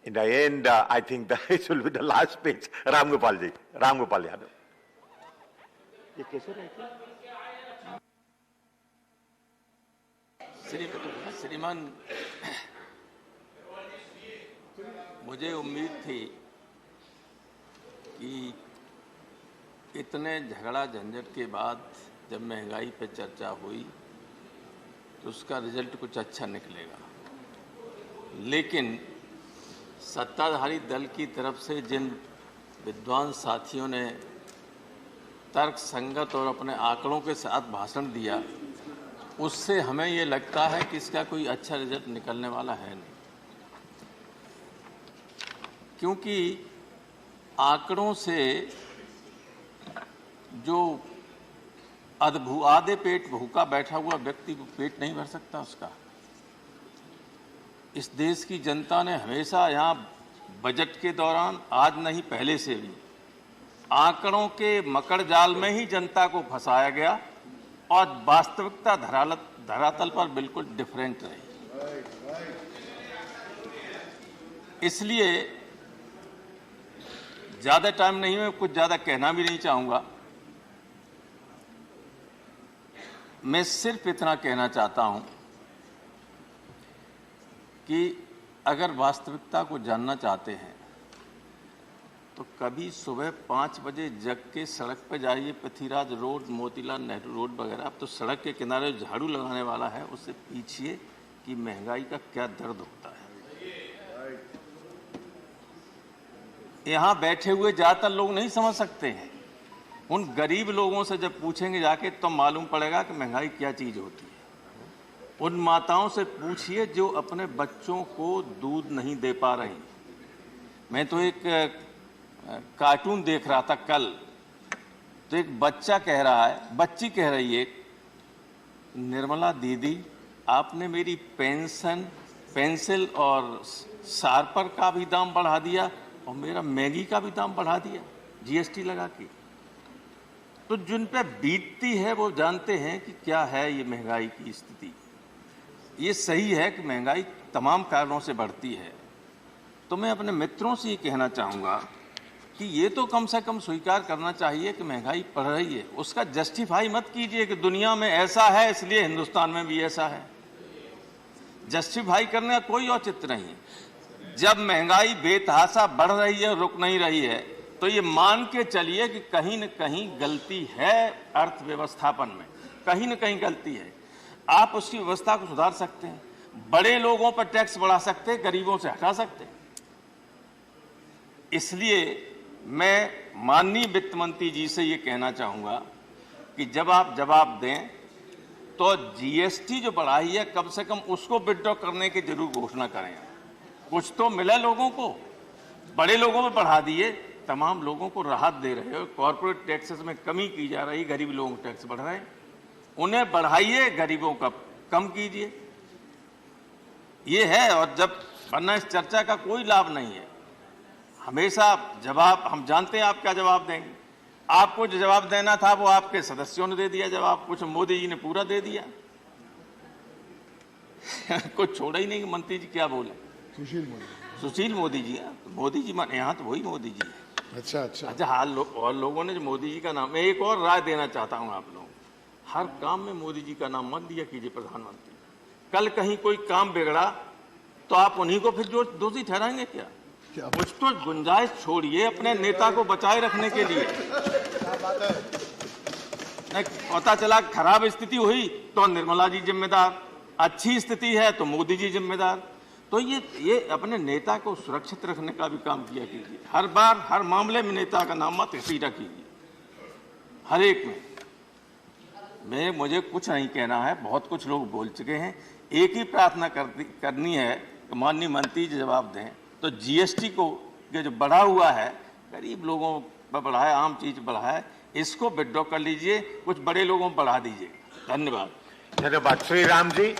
In the end, I think that it will be the last speech. Ram Gopal ji, Ram Gopal Yadav. ये कैसे रहते? श्रीमान, मुझे उम्मीद थी कि इतने झगड़ा झंझट के बाद जब महंगाई पर चर्चा हुई तो उसका रिजल्ट कुछ अच्छा निकलेगा, लेकिन सत्ताधारी दल की तरफ से जिन विद्वान साथियों ने तर्क संगत और अपने आंकड़ों के साथ भाषण दिया, उससे हमें ये लगता है कि इसका कोई अच्छा रिजल्ट निकलने वाला है नहीं, क्योंकि आंकड़ों से जो आधे पेट भूखा बैठा हुआ व्यक्ति को पेट नहीं भर सकता उसका। इस देश की जनता ने हमेशा यहाँ बजट के दौरान, आज नहीं पहले से भी, आंकड़ों के मकड़ जाल में ही जनता को फंसाया गया और वास्तविकता धरातल पर बिल्कुल डिफरेंट रही। इसलिए ज़्यादा टाइम नहीं, मैं कुछ ज़्यादा कहना भी नहीं चाहूँगा। मैं सिर्फ इतना कहना चाहता हूँ कि अगर वास्तविकता को जानना चाहते हैं तो कभी सुबह 5 बजे जग के सड़क पर जाइए, पृथ्वीराज रोड, मोतीलाल नेहरू रोड वगैरह। अब तो सड़क के किनारे झाड़ू लगाने वाला है, उससे पूछिए कि महंगाई का क्या दर्द होता है। यहाँ बैठे हुए ज़्यादातर लोग नहीं समझ सकते हैं। उन गरीब लोगों से जब पूछेंगे जाके तो मालूम पड़ेगा कि महंगाई क्या चीज़ होती है। उन माताओं से पूछिए जो अपने बच्चों को दूध नहीं दे पा रही। मैं तो एक कार्टून देख रहा था कल, तो एक बच्चा कह रहा है, बच्ची कह रही है, निर्मला दीदी आपने मेरी पेंसिल और शार्पर का भी दाम बढ़ा दिया और मेरा मैगी का भी दाम बढ़ा दिया जीएसटी लगा के। तो जिन पे बीतती है वो जानते हैं कि क्या है ये महंगाई की स्थिति। ये सही है कि महंगाई तमाम कारणों से बढ़ती है, तो मैं अपने मित्रों से ये कहना चाहूँगा कि ये तो कम से कम स्वीकार करना चाहिए कि महंगाई बढ़ रही है। उसका जस्टिफाई मत कीजिए कि दुनिया में ऐसा है इसलिए हिंदुस्तान में भी ऐसा है। जस्टिफाई करने का कोई औचित्य नहीं है। जब महंगाई बेतहाशा बढ़ रही है, रुक नहीं रही है, तो ये मान के चलिए कि कहीं न कहीं गलती है अर्थव्यवस्थापन में, कहीं न कहीं गलती है। आप उसकी व्यवस्था को सुधार सकते हैं, बड़े लोगों पर टैक्स बढ़ा सकते हैं, गरीबों से हटा सकते हैं। इसलिए मैं माननीय वित्त मंत्री जी से ये कहना चाहूँगा कि जब आप जवाब दें तो जीएसटी जो बढ़ाई है कम से कम उसको विड्रॉ करने की जरूर घोषणा करें। कुछ तो मिले लोगों को। बड़े लोगों में बढ़ा दिए, तमाम लोगों को राहत दे रहे हो। कॉर्पोरेट टैक्सेस में कमी की जा रही, गरीब लोगों को टैक्स बढ़ रहे हैं, उन्हें बढ़ाइए, गरीबों का कम कीजिए। ये है। और जब वरना इस चर्चा का कोई लाभ नहीं है। हमेशा जवाब, हम जानते हैं आप क्या जवाब देंगे। आपको जो जवाब देना था वो आपके सदस्यों ने दे दिया जवाब, कुछ मोदी जी ने पूरा दे दिया। कुछ छोड़ा ही नहीं कि मंत्री जी क्या बोले। सुशील मोदी जी, मोदी जी यहाँ तो वही मोदी जी है। अच्छा हाल और लोगों ने जो मोदी जी का नाम, मैं एक और राय देना चाहता हूँ आप लोगों को, हर काम में मोदी जी का नाम मत दिया कीजिए प्रधानमंत्री। कल कहीं कोई काम बिगड़ा तो आप उन्हीं को फिर दोषी ठहराएंगे क्या? कुछ तो गुंजाइश छोड़िए अपने नेता को बचाए रखने के लिए। पता चला खराब स्थिति हुई तो निर्मला जी जिम्मेदार, अच्छी स्थिति है तो मोदी जी जिम्मेदार। तो ये अपने नेता को सुरक्षित रखने का भी काम किया कीजिए। हर बार हर मामले में नेता का नाम मत घसीटा कीजिए, हर एक में। मुझे कुछ नहीं कहना है, बहुत कुछ लोग बोल चुके हैं। एक ही प्रार्थना करनी है कि माननीय मंत्री जी जवाब दें तो जीएसटी को जो बढ़ा हुआ है, गरीब लोगों पर बढ़ा है, आम चीज बढ़ा है, इसको विड्रॉ कर लीजिए, कुछ बड़े लोगों पर बढ़ा दीजिए। धन्यवाद। धन्यवाद। श्री राम जी।